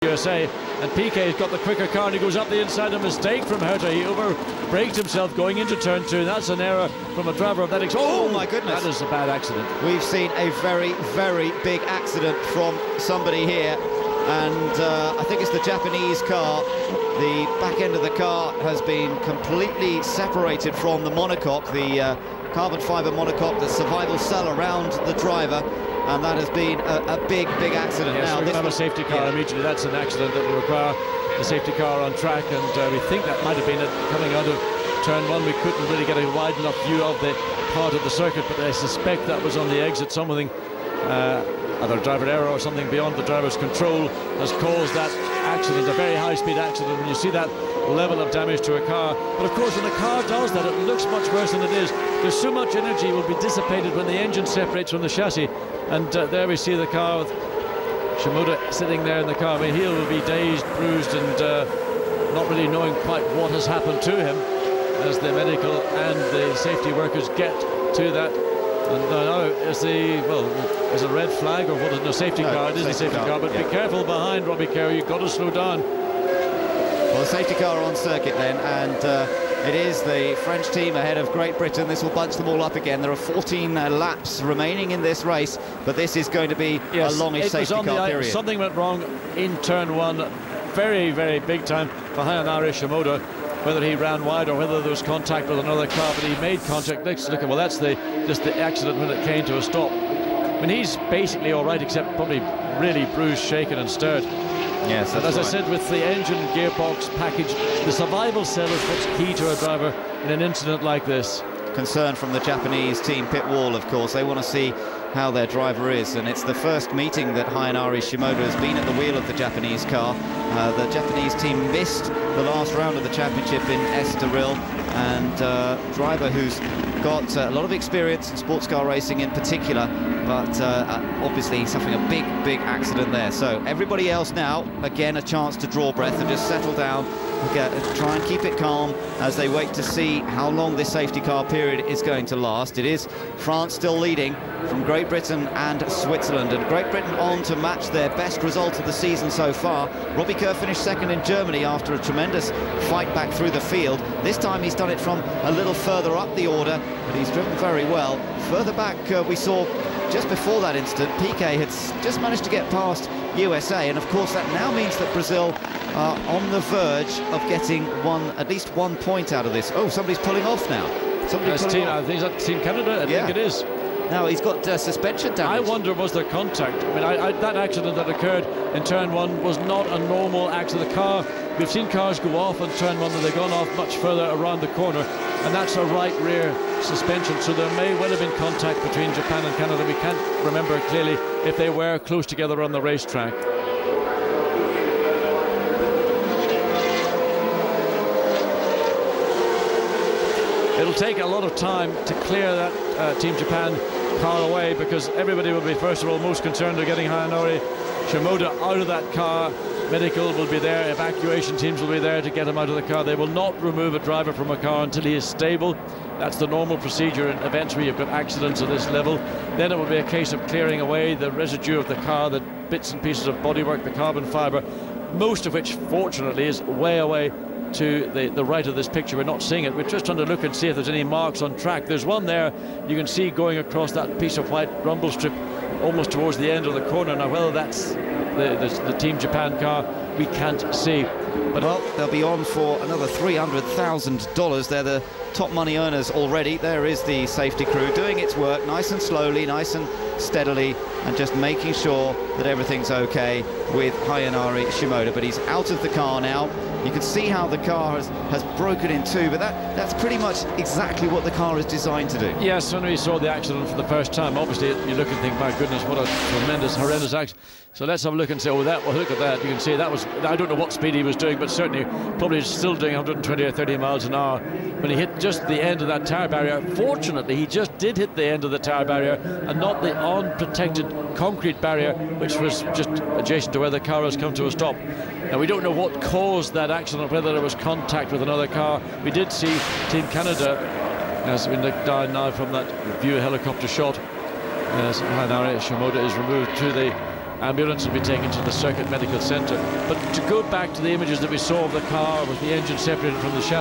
USA, and Piquet's got the quicker car and he goes up the inside. A mistake from Herta. He over-braked himself going into turn 2, and that's an error from a driver of that. Oh my goodness, that is a bad accident. We've seen a very, very big accident from somebody here, and I think it's the Japanese car. The back end of the car has been completely separated from the monocoque, the carbon fibre monocoque, the survival cell around the driver, and that has been a big, big accident. Yes, now we're going to have a safety car immediately. That's an accident that will require the safety car on track, and we think that might have been it coming out of turn 1. We couldn't really get a wide enough view of the part of the circuit, but I suspect that was on the exit. Something, either driver error or something beyond the driver's control has caused that accident, a very high-speed accident. When you see that level of damage to a car, but of course when the car does that, it looks much worse than it is. There's so much energy will be dissipated when the engine separates from the chassis, and there we see the car with Shimoda sitting there in the car. I mean, he will be dazed, bruised, and not really knowing quite what has happened to him as the medical and the safety workers get to that. And now is a red flag, or what is no safety car? It is a safety car, but be careful behind Robbie Kerr. You've got to slow down. Well, the safety car on circuit then, and it is the French team ahead of Great Britain. This will bunch them all up again. There are 14 laps remaining in this race, but this is going to be a longish safety car period. Something went wrong in turn 1, very, very big time for Hayanari Shimoda. Whether he ran wide or whether there was contact with another car, but he made contact. Let's look at, well, that's just the accident when it came to a stop. I mean, he's basically all right, except probably really bruised, shaken and stirred. Yes, and as I said, with the engine gearbox package, the survival cell is what's key to a driver in an incident like this. Concern from the Japanese team pit wall, of course. They want to see how their driver is, and it's the first meeting that Hayanari Shimoda has been at the wheel of the Japanese car. The Japanese team missed the last round of the championship in Estoril, and driver who's got a lot of experience in sports car racing in particular, but obviously suffering a big, big accident there. So everybody else now, again, a chance to draw breath and just settle down, try and keep it calm as they wait to see how long this safety car period is going to last. It is France still leading from Great Britain and Switzerland, and Great Britain on to match their best result of the season so far. Robbie Kerr finished second in Germany after a tremendous fight back through the field. This time he's done it from a little further up the order, but he's driven very well. Further back, we saw just before that incident, Piquet had just managed to get past USA, and of course that now means that Brazil are on the verge of getting at least one point out of this. Oh, somebody's pulling off now. I think that's Team Canada, I think it is. Now he's got suspension damage. I wonder, was there contact? I mean, that accident that occurred in turn 1 was not a normal accident. The car, we've seen cars go off on turn 1, and they've gone off much further around the corner, and that's a right rear suspension, so there may well have been contact between Japan and Canada. We can't remember clearly if they were close together on the racetrack. It'll take a lot of time to clear that Team Japan car away, because everybody will be, first of all, most concerned of getting Hayanari Shimoda out of that car. Medical will be there, evacuation teams will be there to get him out of the car. They will not remove a driver from a car until he is stable. That's the normal procedure in events where you've got accidents at this level. Then it will be a case of clearing away the residue of the car, the bits and pieces of bodywork, the carbon fibre, most of which, fortunately, is way away to the right of this picture. We're not seeing it. We're just trying to look and see if there's any marks on track. There's one there you can see going across that piece of white rumble strip almost towards the end of the corner. Now, whether that's the Team Japan car, we can't see. But well, they'll be on for another $300,000. They're the top money earners already. There is the safety crew doing its work nice and slowly, nice and steadily, and just making sure that everything's okay with Hayanari Shimoda. But he's out of the car now. You can see how the car has broken in two, but that's pretty much exactly what the car is designed to do. Yes, when we saw the accident for the first time, obviously you look and think, my goodness, what a tremendous, horrendous accident. So let's have a look and say, oh, well, look at that. You can see that was, I don't know what speed he was doing, but certainly probably still doing 120 or 30 miles an hour when he hit just the end of that tyre barrier. Fortunately, he just did hit the end of the tyre barrier and not the unprotected concrete barrier, which was just adjacent to where the car has come to a stop. Now, we don't know what caused that accident, whether there was contact with another car. We did see Team Canada, as we look down now from that view helicopter shot, as Hayanari Shimoda is removed to the ambulance will be taken to the Circuit Medical Centre. But to go back to the images that we saw of the car with the engine separated from the shaft,